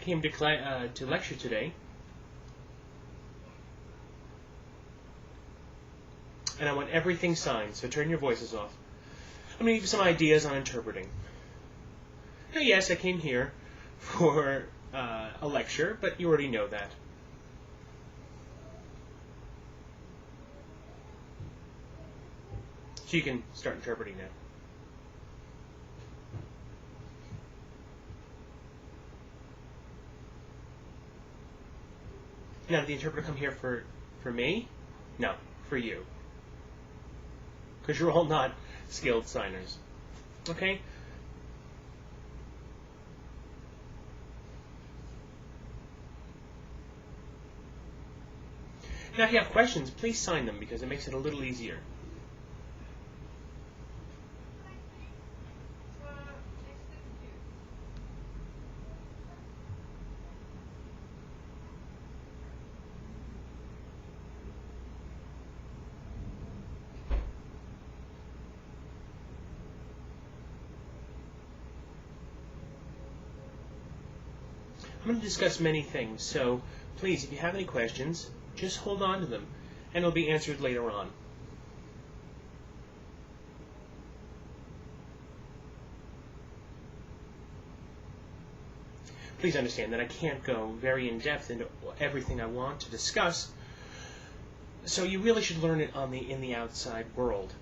came to lecture today, and I want everything signed, so turn your voices off. I'm going to give you some ideas on interpreting. Now, yes, I came here for a lecture, but you already know that. So you can start interpreting now. Now, did the interpreter come here for me? No, for you. Because you're all not skilled signers. Okay? Now, if you have questions, please sign them because it makes it a little easier. I'm going to discuss many things, so please, if you have any questions, just hold on to them, and they'll be answered later on. Please understand that I can't go very in-depth into everything I want to discuss, so you really should learn it in the outside world.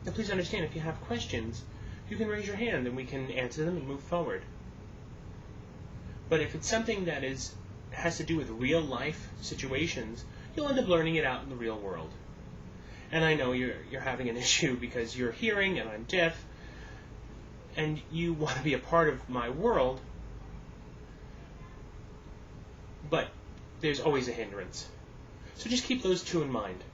Now please understand, if you have questions, you can raise your hand and we can answer them and move forward. But if it's something that has to do with real life situations, you'll end up learning it out in the real world. And I know you're having an issue because you're hearing and I'm deaf, and you want to be a part of my world, but there's always a hindrance. So just keep those two in mind.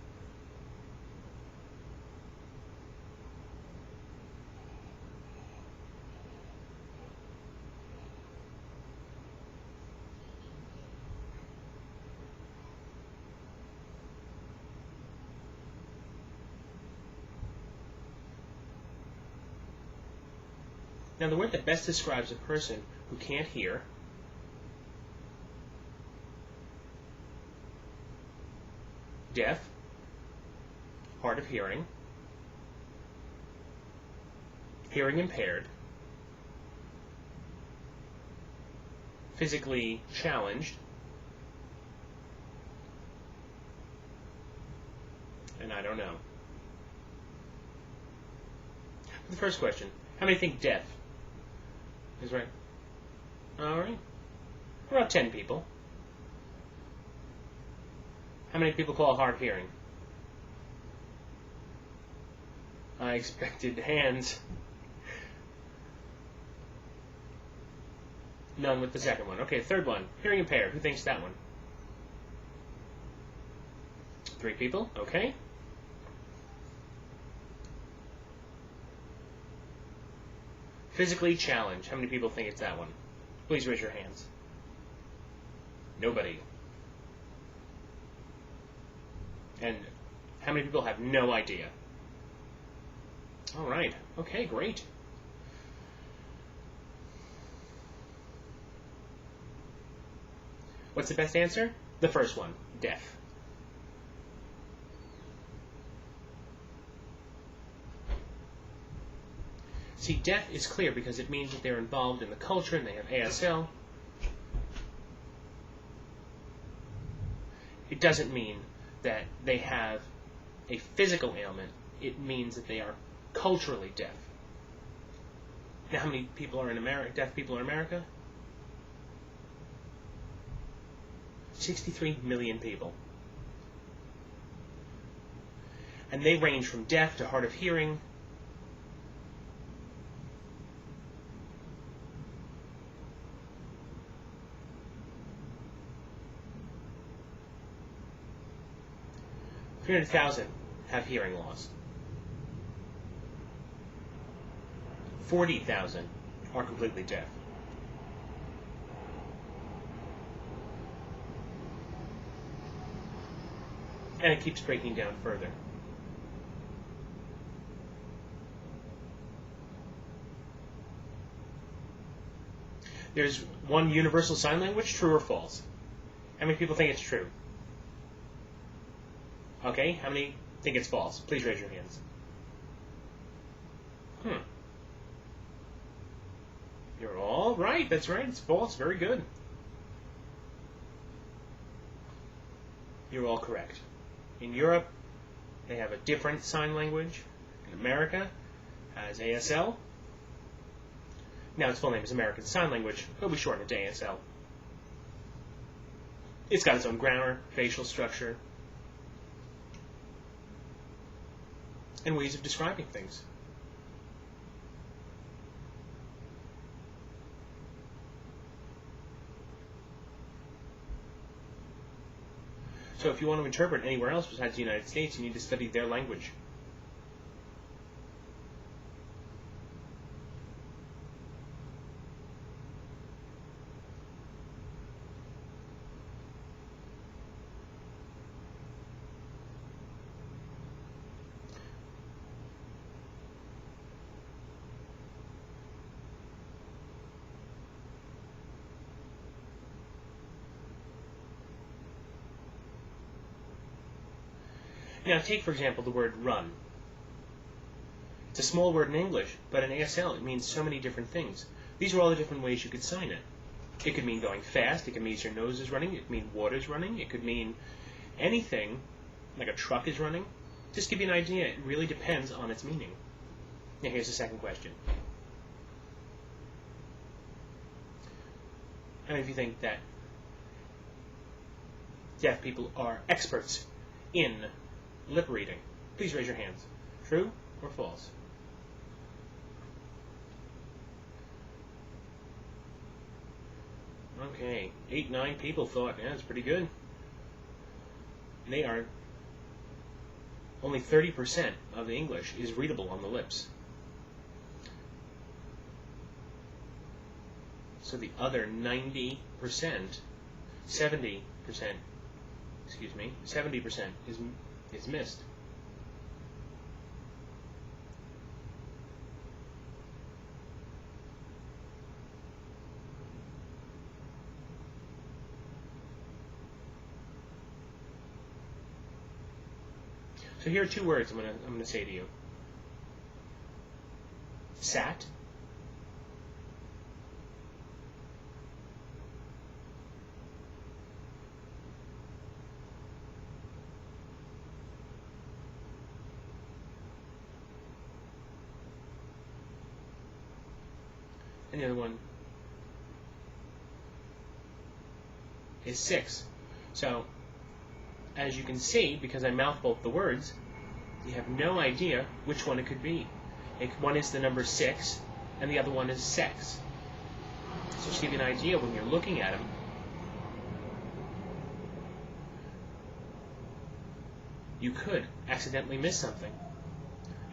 Now, the word that best describes a person who can't hear deaf, hard of hearing, hearing impaired, physically challenged, and I don't know. The first question, how many think deaf is right? Alright. About 10 people. How many people call hard of hearing? I expected hands. None with the second one. Okay, third one. Hearing impaired. Who thinks that one? 3 people. Okay. Physically challenged. How many people think it's that one? Please raise your hands. Nobody. And how many people have no idea? All right. Okay, great. What's the best answer? The first one, deaf. See, deaf is clear because it means that they're involved in the culture and they have ASL. It doesn't mean that they have a physical ailment. It means that they are culturally deaf. Now, how many people are in America? Deaf people in America? 63 million people. And they range from deaf to hard of hearing. $300,000 have hearing loss. 40,000 are completely deaf. And it keeps breaking down further. There's one universal sign language, true or false? How many people think it's true? Okay, how many think it's false? Please raise your hands. You're all right. That's right. It's false. Very good. You're all correct. In Europe, they have a different sign language. In America, has ASL. Now its full name is American Sign Language, but we shorten it to ASL. It's got its own grammar, facial structure, and ways of describing things. So if you want to interpret anywhere else besides the United States, you need to study their language. Now take, for example, the word run. It's a small word in English, but in ASL it means so many different things. These are all the different ways you could sign it. It could mean going fast, it could mean your nose is running, it could mean water's running, it could mean anything, like a truck is running. Just to give you an idea, it really depends on its meaning. Now here's the second question. How many of you think that deaf people are experts in lip reading? Please raise your hands. True or false? Okay, 8, 9 people thought, yeah, that's pretty good. They are, only 30% of the English is readable on the lips. So the other 90%, 70% is missed. So here are two words I'm gonna say to you. Sat. And the other one is 6. So, as you can see, because I mouth both the words, you have no idea which one it could be. One is the number 6, and the other one is sex. So just to give you an idea, when you're looking at them, you could accidentally miss something,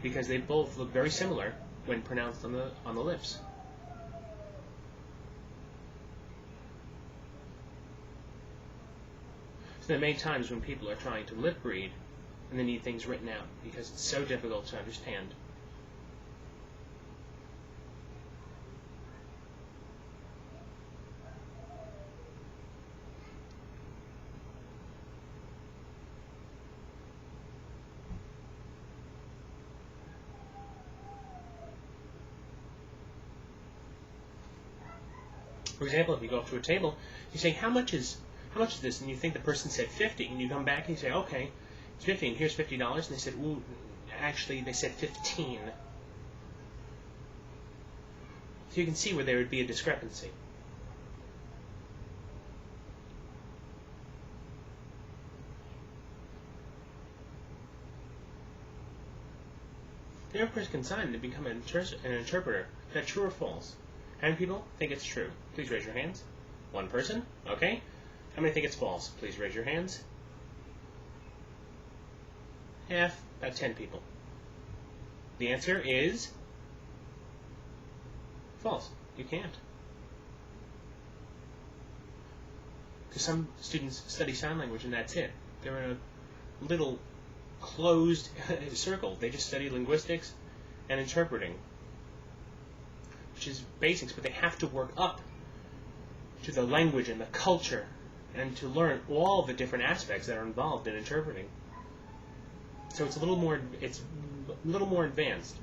because they both look very similar when pronounced on the lips. There are many times when people are trying to lip read and they need things written out because it's so difficult to understand. For example, if you go up to a table, you say, how much is this? And you think the person said 50, and you come back and you say, okay, it's 50, and here's $50, and they said, ooh, actually they said 15. So you can see where there would be a discrepancy. The other person can sign to become an interpreter. Is that true or false? How many people think it's true? Please raise your hands. One person? Okay. How many think it's false? Please raise your hands. Half, about 10 people. The answer is false. You can't. Because some students study sign language and that's it. They're in little closed circle. They just study linguistics and interpreting, which is basics, but they have to work up to the language and the culture and to learn all the different aspects that are involved in interpreting. So it's a little more advanced.